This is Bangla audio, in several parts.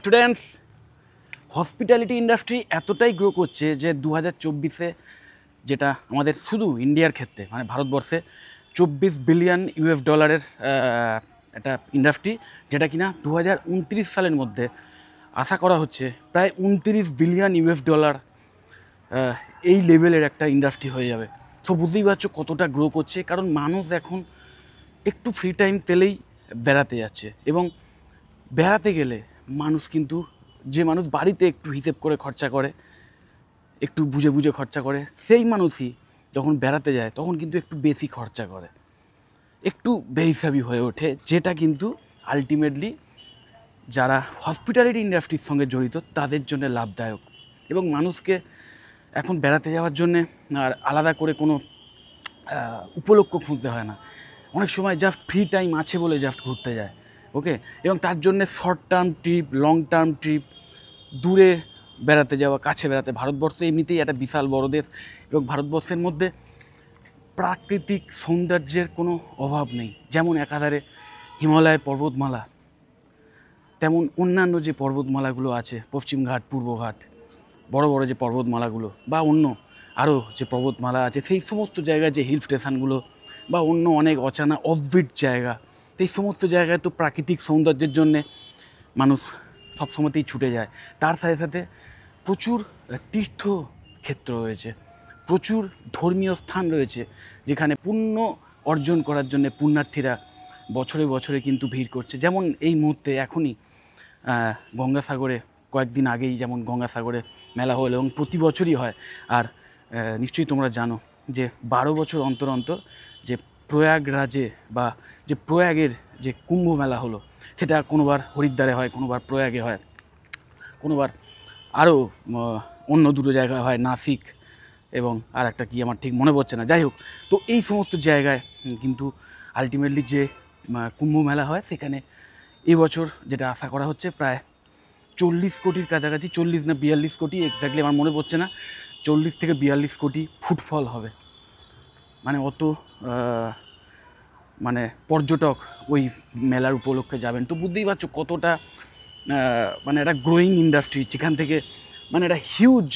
স্টুডেন্টস, হসপিটালিটি ইন্ডাস্ট্রি এতটাই গ্রো করছে যে 2024-এ যেটা আমাদের শুধু ইন্ডিয়ার ক্ষেত্রে মানে ভারতবর্ষে $24 বিলিয়ন একটা ইন্ডাস্ট্রি, যেটা কিনা 2029 সালের মধ্যে আশা করা হচ্ছে প্রায় $29 বিলিয়ন এই লেভেলের একটা ইন্ডাস্ট্রি হয়ে যাবে। তো বুঝতেই পারছো কতটা গ্রো করছে, কারণ মানুষ এখন একটু ফ্রি টাইম পেলেই বেড়াতে যাচ্ছে। এবং বেড়াতে গেলে মানুষ কিন্তু, যে মানুষ বাড়িতে একটু হিসেব করে খরচা করে, একটু বুঝে বুঝে খরচা করে, সেই মানুষই যখন বেড়াতে যায় তখন কিন্তু একটু বেশি খরচা করে, একটু বেহিসাবি হয়ে ওঠে, যেটা কিন্তু আলটিমেটলি যারা হসপিটালিটি ইন্ডাস্ট্রির সঙ্গে জড়িত তাদের জন্য লাভদায়ক। এবং মানুষকে এখন বেড়াতে যাওয়ার জন্যে আর আলাদা করে কোনো উপলক্ষ খুঁজতে হয় না। অনেক সময় জাস্ট ফ্রি টাইম আছে বলে জাস্ট ঘুরতে যায়, ওকে। এবং তার জন্যে short term trip, long term trip, দূরে বেড়াতে যাওয়া, কাছে বেড়াতে, ভারতবর্ষ এমনিতেই একটা বিশাল বড় দেশ এবং ভারতবর্ষের মধ্যে প্রাকৃতিক সৌন্দর্যের কোনো অভাব নেই। যেমন একাধারে হিমালয় পর্বতমালা, তেমন অন্যান্য যে পর্বতমালাগুলো আছে, পশ্চিমঘাট, পূর্বঘাট, বড় বড় যে পর্বতমালাগুলো, বা অন্য আরও যে পর্বতমালা আছে, সেই সমস্ত জায়গায় যে হিল স্টেশনগুলো বা অন্য অনেক অচানা অফবিট জায়গা, সেই সমস্ত জায়গায় তো প্রাকৃতিক সৌন্দর্যের জন্যে মানুষ সবসময়তেই ছুটে যায়। তার সাথে সাথে প্রচুর তীর্থক্ষেত্র রয়েছে, প্রচুর ধর্মীয় স্থান রয়েছে, যেখানে পুণ্য অর্জন করার জন্যে পুণ্যার্থীরা বছরে বছরে কিন্তু ভিড় করছে। যেমন এই মুহূর্তে এখনই গঙ্গাসাগরে কয়েকদিন আগেই যেমন গঙ্গাসাগরে মেলা হলো, এবং প্রতি বছরই হয়। আর নিশ্চয়ই তোমরা জানো যে 12 বছর অন্তর অন্তর যে প্রয়াগরাজে বা যে প্রয়াগের যে কুম্ভ মেলা হলো, সেটা কোনোবার হরিদ্বারে হয়, কোনোবার প্রয়াগে হয়, কোনোবার আরও অন্য দুটো জায়গায় হয়, নাসিক এবং আর একটা কি আমার ঠিক মনে পড়ছে না। যাই হোক, তো এই সমস্ত জায়গায় কিন্তু আলটিমেটলি যে কুম্ভ মেলা হয়, সেখানে এবছর যেটা আশা করা হচ্ছে প্রায় 40 কোটির কাছাকাছি, 40 না 42 কোটি, এক্স্যাক্টলি আমার মনে পড়ছে না, 40 থেকে 42 কোটি ফুটফল হবে। মানে অত মানে পর্যটক ওই মেলার উপলক্ষে যাবেন। তো বুঝতেই পারছো কতটা মানে একটা গ্রোয়িং ইন্ডাস্ট্রি, যেখান থেকে মানে একটা হিউজ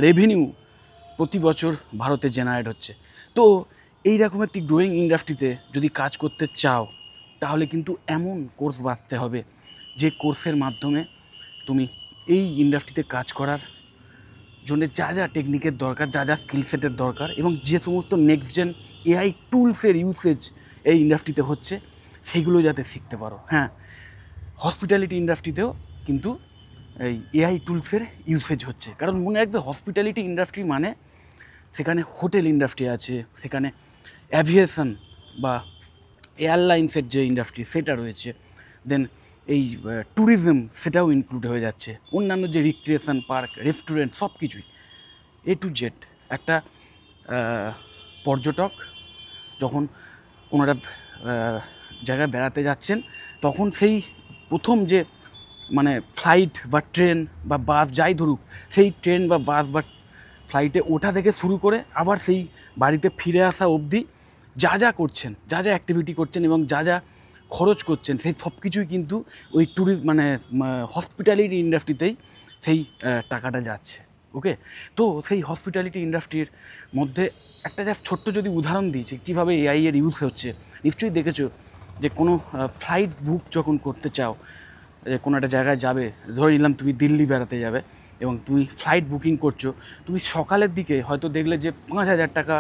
রেভিনিউ প্রতি বছর ভারতে জেনারেট হচ্ছে। তো এইরকম একটি গ্রোয়িং ইন্ডাস্ট্রিতে যদি কাজ করতে চাও, তাহলে কিন্তু এমন কোর্স বাছতে হবে যে কোর্সের মাধ্যমে তুমি এই ইন্ডাস্ট্রিতে কাজ করার জন্য যা যা টেকনিকের দরকার, যা যা স্কিল সেটের দরকার, এবং যে সমস্ত নেক্সট জেন এআই টুলসের ইউসেজ এই ইন্ডাস্ট্রিতে হচ্ছে, সেইগুলো যাতে শিখতে পারো। হ্যাঁ, হসপিটালিটি ইন্ডাস্ট্রিতেও কিন্তু এই এআই টুলসের ইউসেজ হচ্ছে। কারণ মনে রাখবে, হসপিটালিটি ইন্ডাস্ট্রি মানে সেখানে হোটেল ইন্ডাস্ট্রি আছে, সেখানে অ্যাভিয়েশন বা এয়ারলাইন্সের যে ইন্ডাস্ট্রি সেটা রয়েছে, দেন এই ট্যুরিজম সেটাও ইনক্লুড হয়ে যাচ্ছে, অন্যান্য যে রিক্রিয়েশন পার্ক, রেস্টুরেন্ট, সব কিছুই এ টু জেড। একটা পর্যটক যখন কোনো একটা জায়গায় বেড়াতে যাচ্ছেন, তখন সেই প্রথম যে মানে ফ্লাইট বা ট্রেন বা বাস যাই ধরুক, সেই ট্রেন বা বাস বা ফ্লাইটে ওঠা থেকে শুরু করে আবার সেই বাড়িতে ফিরে আসা অবধি যা যা করছেন, যা যা অ্যাক্টিভিটি করছেন এবং যা যা খরচ করছেন, সেই সব কিছুই কিন্তু ওই মানে হসপিটালিটি ইন্ডাস্ট্রিতেই সেই টাকাটা যাচ্ছে, ওকে। তো সেই হসপিটালিটি ইন্ডাস্ট্রির মধ্যে একটা জাস্ট ছোট্ট যদি উদাহরণ দিয়েছি কীভাবে এআই এর ইউজ হচ্ছে, নিশ্চয়ই দেখেছো যে কোনো ফ্লাইট বুক যখন করতে চাও, কোনো একটা জায়গায় যাবে, ধরে নিলাম তুমি দিল্লি বেড়াতে যাবে এবং তুমি ফ্লাইট বুকিং করছো, তুমি সকালের দিকে হয়তো দেখলে যে 5,000 টাকা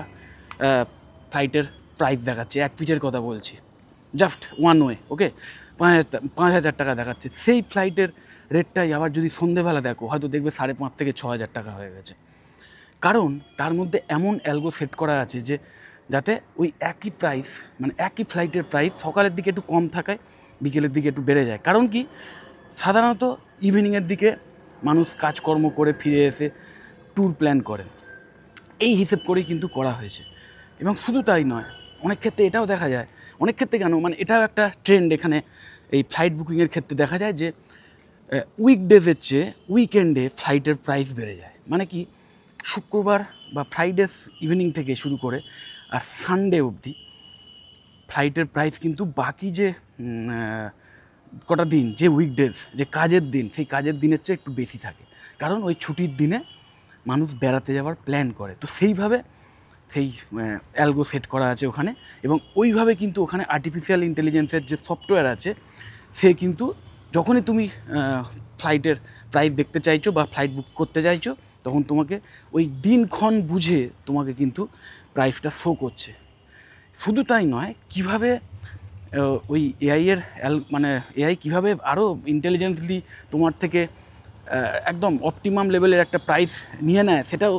ফ্লাইটের প্রাইস দেখাচ্ছে, এক পিচের কথা বলছি, জাস্ট ওয়ান ওয়ে, ওকে। 5,000 টাকা দেখাচ্ছে। সেই ফ্লাইটের রেটটাই আবার যদি সন্ধেবেলা দেখো, হয়তো দেখবে 5,500 থেকে 6,000 টাকা হয়ে গেছে। কারণ তার মধ্যে এমন অ্যালগো সেট করা আছে যে যাতে ওই একই প্রাইস, মানে একই ফ্লাইটের প্রাইস সকালের দিকে একটু কম থাকায় বিকেলের দিকে একটু বেড়ে যায়। কারণ কি, সাধারণত ইভিনিংয়ের দিকে মানুষ কাজকর্ম করে ফিরে এসে ট্যুর প্ল্যান করে, এই হিসেব করেই কিন্তু করা হয়েছে। এবং শুধু তাই নয়, অনেক ক্ষেত্রে এটাও দেখা যায়, অনেক ক্ষেত্রে কেন, মানে এটাও একটা ট্রেন্ড এখানে এই ফ্লাইট বুকিংয়ের ক্ষেত্রে দেখা যায় যে উইকডেজের চেয়ে উইকেন্ডে ফ্লাইটের প্রাইস বেড়ে যায়। মানে কি, শুক্রবার বা ফ্রাইডে ইভিনিং থেকে শুরু করে আর সানডে অবধি ফ্লাইটের প্রাইস কিন্তু বাকি যে কটা দিন যে উইকডেজ, যে কাজের দিন, সেই কাজের দিনের চেয়ে একটু বেশি থাকে, কারণ ওই ছুটির দিনে মানুষ বেড়াতে যাওয়ার প্ল্যান করে। তো সেইভাবে সেই অ্যালগো সেট করা আছে ওখানে, এবং ওইভাবে কিন্তু ওখানে আর্টিফিশিয়াল ইন্টেলিজেন্সের যে সফটওয়্যার আছে, সে কিন্তু যখনই তুমি ফ্লাইটের প্রাইস দেখতে চাইছো বা ফ্লাইট বুক করতে চাইছো, তখন তোমাকে ওই দিনক্ষণ বুঝে তোমাকে কিন্তু প্রাইসটা শো করছে। শুধু তাই নয়, কীভাবে ওই এআইয়ের মানে এআই কীভাবে আরও ইন্টেলিজেন্টলি তোমার থেকে একদম অপটিমাম লেভেলের একটা প্রাইস নিয়ে নেয়, সেটাও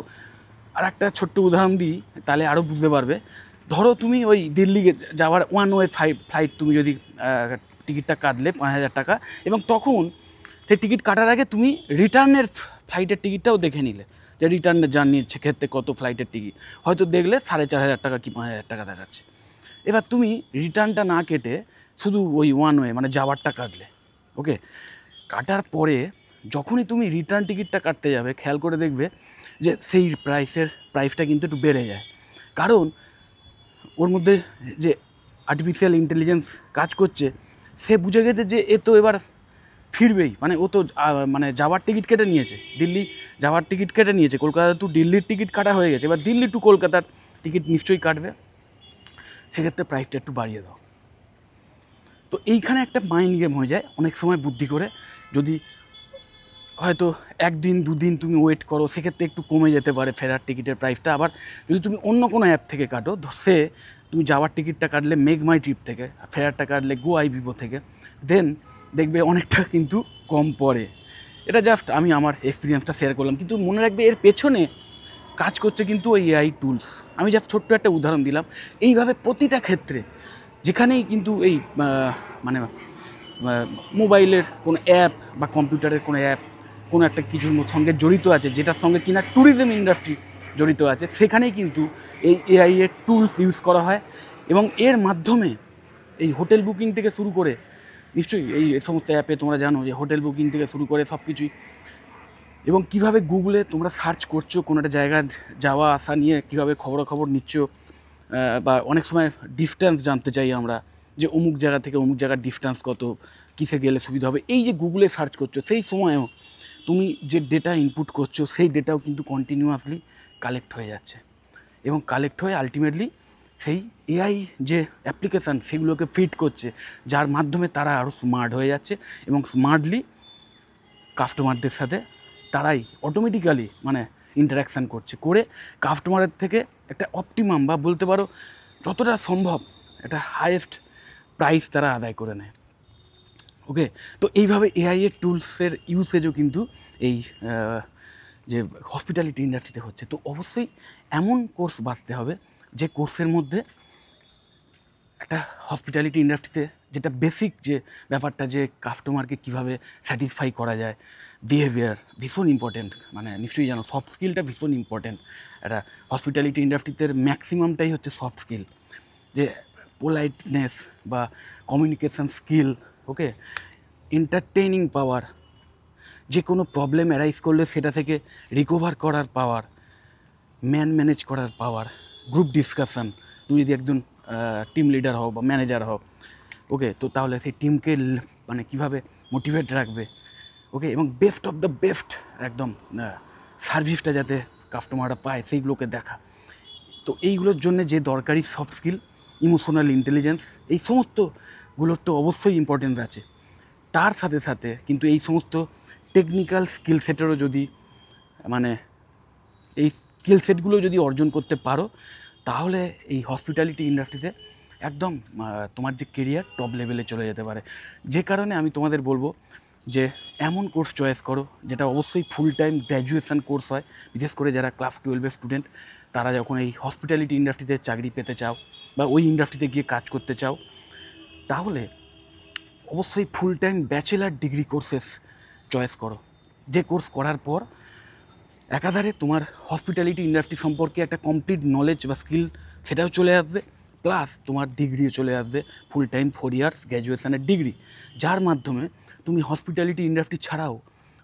আর একটা ছোট্ট উদাহরণ দিই, তাহলে আরও বুঝতে পারবে। ধরো তুমি ওই দিল্লি যাওয়ার ওয়ান ওয়ে ফ্লাইট তুমি যদি টিকিটটা কাটলে 5,000 টাকা, এবং তখন সেই টিকিট কাটার আগে তুমি রিটার্নের ফ্লাইটের টিকিটটাও দেখে নিলে, যে রিটার্নের জার্নির ক্ষেত্রে কত ফ্লাইটের টিকিট, হয়তো দেখলে 4,500 টাকা কি 5,000 টাকা দেখাচ্ছে। এবার তুমি রিটার্নটা না কেটে শুধু ওই ওয়ান ওয়ে মানে যাওয়ারটা কাটলে, ওকে, কাটার পরে যখনই তুমি রিটার্ন টিকিটটা কাটতে যাবে, খেয়াল করে দেখবে যে সেই প্রাইসটা কিন্তু একটু বেড়ে যায়, কারণ ওর মধ্যে যে আর্টিফিশিয়াল ইন্টেলিজেন্স কাজ করছে, সে বুঝে গেছে যে এ তো এবার ফিরবেই, মানে ও তো মানে যাওয়ার টিকিট কেটে নিয়েছে, দিল্লি যাওয়ার টিকিট কেটে নিয়েছে, কলকাতা টু দিল্লির টিকিট কাটা হয়ে গেছে, এবার দিল্লি টু কলকাতার টিকিট নিশ্চয়ই কাটবে, সেক্ষেত্রে প্রাইসটা একটু বাড়িয়ে দাও। তো এইখানে একটা মাইন্ড গেম হয়ে যায় অনেক সময় বুদ্ধি করে। যদি হয়তো 1 দিন 2 দিন তুমি ওয়েট করো, সেক্ষেত্রে একটু কমে যেতে পারে ফেরার টিকিটের প্রাইসটা। আবার যদি তুমি অন্য কোনো অ্যাপ থেকে কাটো, সে তুমি যাওয়ার টিকিটটা কাটলে মেক মাই ট্রিপ থেকে, ফেরারটা কাটলে গো আই বিবো থেকে, দেন দেখবে অনেকটা কিন্তু কম পড়ে। এটা জাস্ট আমি আমার এক্সপিরিয়েন্সটা শেয়ার করলাম, কিন্তু মনে রাখবে এর পেছনে কাজ করছে কিন্তু ওই এআই টুলস। আমি জাস্ট ছোট্ট একটা উদাহরণ দিলাম, এইভাবে প্রতিটা ক্ষেত্রে যেখানেই কিন্তু এই মানে মোবাইলের কোনো অ্যাপ বা কম্পিউটারের কোনো অ্যাপ কোনো একটা কিছুর সঙ্গে জড়িত আছে, যেটার সঙ্গে কিনা ট্যুরিজম ইন্ডাস্ট্রি জড়িত আছে, সেখানেই কিন্তু এই এআই এর টুলস ইউজ করা হয়। এবং এর মাধ্যমে এই হোটেল বুকিং থেকে শুরু করে, নিশ্চয়ই এই সমস্ত অ্যাপে তোমরা জানো যে হোটেল বুকিং থেকে শুরু করে সব কিছুই, এবং কিভাবে গুগলে তোমরা সার্চ করছো কোনো একটা জায়গায় যাওয়া আসা নিয়ে, কীভাবে খবরাখবর নিচ্ছ, বা অনেক সময় ডিস্ট্যান্স জানতে চাই আমরা, যে অমুক জায়গা থেকে অমুক জায়গার ডিস্ট্যান্স কত, কিসে গেলে সুবিধা হবে, এই যে গুগলে সার্চ করছো, সেই সময়ও তুমি যে ডেটা ইনপুট করছো, সেই ডেটাও কিন্তু কন্টিনিউয়াসলি কালেক্ট হয়ে যাচ্ছে, এবং কালেক্ট হয়ে আলটিমেটলি সেই এআই যে অ্যাপ্লিকেশান সেগুলোকে ফিট করছে, যার মাধ্যমে তারা আরও স্মার্ট হয়ে যাচ্ছে, এবং স্মার্টলি কাস্টমারদের সাথে তারাই অটোমেটিক্যালি মানে ইন্টারাকশান করছে, করে কাস্টমারের থেকে একটা অপটিমাম বা বলতে পারো যতটা সম্ভব একটা হাইয়েস্ট প্রাইস তারা আদায় করে নেয়। ওকে, তো এইভাবে এআইয়ের টুলসের ইউসেজও কিন্তু এই যে হসপিটালিটি ইন্ডাস্ট্রিতে হচ্ছে। তো অবশ্যই এমন কোর্স বাছতে হবে যে কোর্সের মধ্যে একটা হসপিটালিটি ইন্ডাস্ট্রিতে যেটা বেসিক যে ব্যাপারটা, যে কাস্টমারকে কীভাবে স্যাটিসফাই করা যায়, বিহেভিয়ার ভীষণ ইম্পর্টেন্ট, মানে নিশ্চয়ই জানো সফট স্কিলটা ভীষণ ইম্পর্টেন্ট। একটা হসপিটালিটি ইন্ডাস্ট্রিতে ম্যাক্সিমামটাই হচ্ছে সফট স্কিল, যে পোলাইটনেস বা কমিউনিকেশান স্কিল, ওকে, এন্টারটেইনিং পাওয়ার, যে কোনো প্রবলেম অ্যারাইজ করলে সেটা থেকে রিকভার করার পাওয়ার, ম্যানেজ করার পাওয়ার, গ্রুপ ডিসকাশান, তুমি যদি একজন টিম লিডার হও বা ম্যানেজার হও, ওকে, তো তাহলে সেই টিমকে মানে কীভাবে মোটিভেট রাখবে, ওকে, এবং বেস্ট অফ দ্য বেস্ট একদম সার্ভিসটা যাতে কাস্টমাররা পায় সেইগুলোকে দেখা। তো এইগুলোর জন্য যে দরকারি সফট স্কিল, ইমোশনাল ইন্টেলিজেন্স, এই সমস্তগুলোর তো অবশ্যই ইম্পর্টেন্স আছে। তার সাথে সাথে কিন্তু এই সমস্ত টেকনিক্যাল স্কিল সেটেরও যদি মানে এই স্কিল সেটগুলো যদি অর্জন করতে পারো, তাহলে এই হসপিটালিটি ইন্ডাস্ট্রিতে একদম তোমার যে কেরিয়ার টপ লেভেলে চলে যেতে পারে। যে কারণে আমি তোমাদের বলবো যে এমন কোর্স চয়েস করো যেটা অবশ্যই ফুল টাইম গ্র্যাজুয়েশন কোর্স হয়, বিশেষ করে যারা ক্লাস 12-এর স্টুডেন্ট, তারা যখন এই হসপিটালিটি ইন্ডাস্ট্রিতে চাকরি পেতে চাও বা ওই ইন্ডাস্ট্রিতে গিয়ে কাজ করতে চাও, তাহলে অবশ্যই full time bachelor degree courses choice করো, যে কোর্স করার পর একাধারে তোমার হসপিটালিটি ইন্ডাস্ট্রি সম্পর্কে একটা কমপ্লিট নলেজ বা স্কিল সেটাও চলে আসবে, প্লাস তোমার ডিগ্রিও চলে আসবে, ফুল টাইম 4 ইয়ার্স গ্র্যাজুয়েশনের ডিগ্রি, যার মাধ্যমে তুমি হসপিটালিটি ইন্ডাস্ট্রি ছাড়াও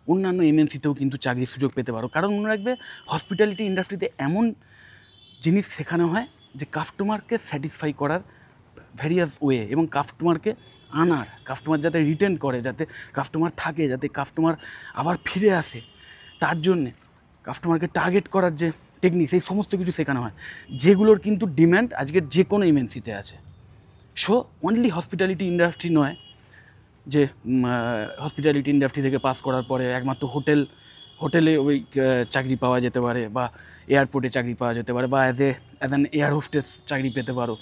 অন্যান্য এমএনসিতেও কিন্তু চাকরির সুযোগ পেতে পারো। কারণ মনে রাখবে, হসপিটালিটি ইন্ডাস্ট্রিতে এমন জিনিস শেখানো হয় যে কাস্টমারকে স্যাটিসফাই করার ভ্যারিয়াস ওয়ে, এবং কাস্টমারকে আনার, কাস্টমার যাতে রিটেন করে, যাতে কাস্টমার থাকে, যাতে কাস্টমার আবার ফিরে আসে, তার জন্যে কাস্টমারকে টার্গেট করার যে টেকনিক, সেই সমস্ত কিছু শেখানো হয়, যেগুলোর কিন্তু ডিম্যান্ড আজকের যে কোনো এমএনসিতে আছে। সো অনলি হসপিটালিটি ইন্ডাস্ট্রি নয় যে হসপিটালিটি ইন্ডাস্ট্রি থেকে পাস করার পরে একমাত্র হোটেলে ওই চাকরি পাওয়া যেতে পারে, বা এয়ারপোর্টে চাকরি পাওয়া যেতে পারে, বা অ্যাজ অ্যান এয়ার হোস্টেস চাকরি পেতে পারো।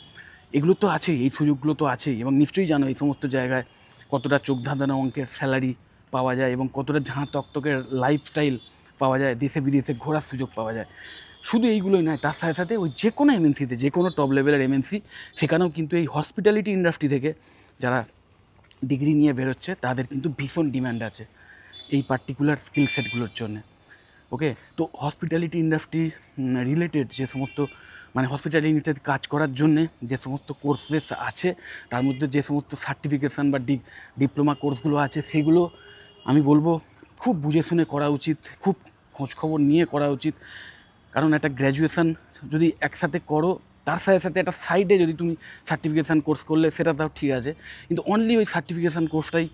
এগুলো তো আছেই, এই সুযোগগুলো তো আছেই, এবং নিশ্চয়ই জানো এই সমস্ত জায়গায় কতটা চোখ ধাঁধানো অঙ্কের স্যালারি পাওয়া যায় এবং কতটা ঝাঁ টকটকের লাইফস্টাইল পাওয়া যায়, দেশে বিদেশে ঘোরার সুযোগ পাওয়া যায়। শুধু এইগুলোই নয়, তার সাথে সাথে ওই যে কোনো এমএনসিতে, যে কোনো টপ লেভেলের এমএনসি, সেখানেও কিন্তু এই হসপিটালিটি ইন্ডাস্ট্রি থেকে যারা ডিগ্রি নিয়ে বেরোচ্ছে তাদের কিন্তু ভীষণ ডিম্যান্ড আছে এই পার্টিকুলার স্কিল সেটগুলোর জন্যে। ওকে, তো হসপিটালিটি ইন্ডাস্ট্রি রিলেটেড যে সমস্ত, মানে হসপিটালিটি ইন্ডাস্ট্রিতে কাজ করার জন্যে যে সমস্ত কোর্সেস আছে, তার মধ্যে যে সমস্ত সার্টিফিকেশান বা ডিপ্লোমা কোর্সগুলো আছে, সেগুলো আমি বলবো খুব বুঝে শুনে করা উচিত, খুব খোঁজখবর নিয়ে করা উচিত। কারণ একটা গ্র্যাজুয়েশান যদি একসাথে করো, তার সাথে সাথে একটা সাইডে যদি তুমি সার্টিফিকেশান কোর্স করলে সেটা তাও ঠিক আছে, কিন্তু অনলি ওই সার্টিফিকেশান কোর্সটাই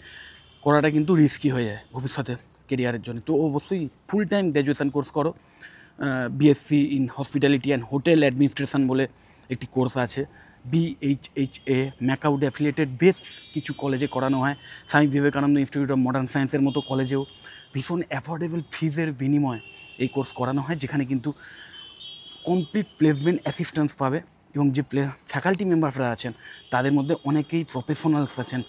করাটা কিন্তু রিস্কি হয়ে যায় ভবিষ্যতে কেরিয়ারের জন্য। তো অবশ্যই ফুল টাইম গ্র্যাজুয়েশান কোর্স করো। BSc in hospitality and hotel administration বলে একটি কোর্স আছে, BHHA ম্যাকাউড অ্যাফিলিয়েটেড বেশ কিছু কলেজে করানো হয়, Swami Vivekananda institute of modern সায়েন্সের মতো কলেজেও ভীষণ অ্যাফোর্ডেবল ফিজের বিনিময়ে এই কোর্স করানো হয়, যেখানে কিন্তু কমপ্লিট প্লেসমেন্ট অ্যাসিস্ট্যান্স পাবে। এবং যে ফ্যাকাল্টি মেম্বাররা আছেন তাদের মধ্যে অনেকেই প্রফেশনালস আছেন,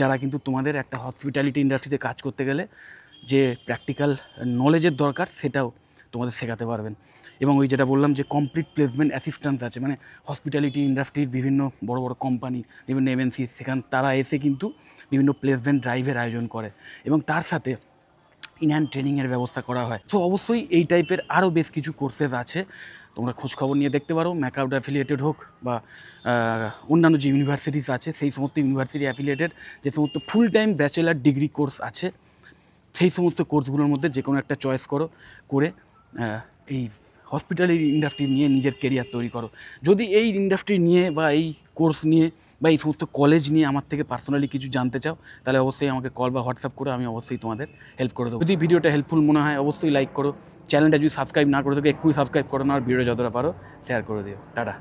যারা কিন্তু তোমাদের একটা হসপিটালিটি ইন্ডাস্ট্রিতে কাজ করতে গেলে যে প্র্যাকটিক্যাল নলেজের দরকার সেটাও তোমাদের শেখাতে পারবেন। এবং ওই যেটা বললাম যে কমপ্লিট প্লেসমেন্ট অ্যাসিস্ট্যান্স আছে, মানে হসপিটালিটি ইন্ডাস্ট্রির বিভিন্ন বড় বড় কোম্পানি, বিভিন্ন এমএনসি, সেখানে তারা এসে কিন্তু বিভিন্ন প্লেসমেন্ট ড্রাইভের আয়োজন করে, এবং তার সাথে ইনহ্যান্ড ট্রেনিংয়ের ব্যবস্থা করা হয়। তো অবশ্যই এই টাইপের আরও বেশ কিছু কোর্সেস আছে, তোমরা খোঁজখবর নিয়ে দেখতে পারো। ম্যাকাউড অ্যাফিলিয়েটেড হোক বা অন্যান্য যে ইউনিভার্সিটিস আছে, সেই সমস্ত ইউনিভার্সিটি অ্যাফিলিয়েটেড যে সমস্ত full time bachelor degree course আছে, সেই সমস্ত কোর্সগুলোর মধ্যে যে কোনো একটা চয়েস করে এই হসপিটালিটি ইন্ডাস্ট্রি নিয়ে নিজের কেরিয়ার তৈরি করো। যদি এই ইন্ডাস্ট্রি নিয়ে বা এই কোর্স নিয়ে বা এই সমস্ত কলেজ নিয়ে আমার থেকে পার্সোনালি কিছু জানতে চাও, তাহলে অবশ্যই আমাকে কল বা হোয়াটসঅ্যাপ করো, আমি অবশ্যই তোমাদের হেল্প করে দেবো। যদি ভিডিওটা হেল্পফুল মনে হয় অবশ্যই লাইক করো, চ্যানেলটা যদি সাবস্ক্রাইব না করে থাকো এক্ষুনি সাবস্ক্রাইব করো না, আর ভিডিও যতটা পারো শেয়ার করে দিও। টাটা।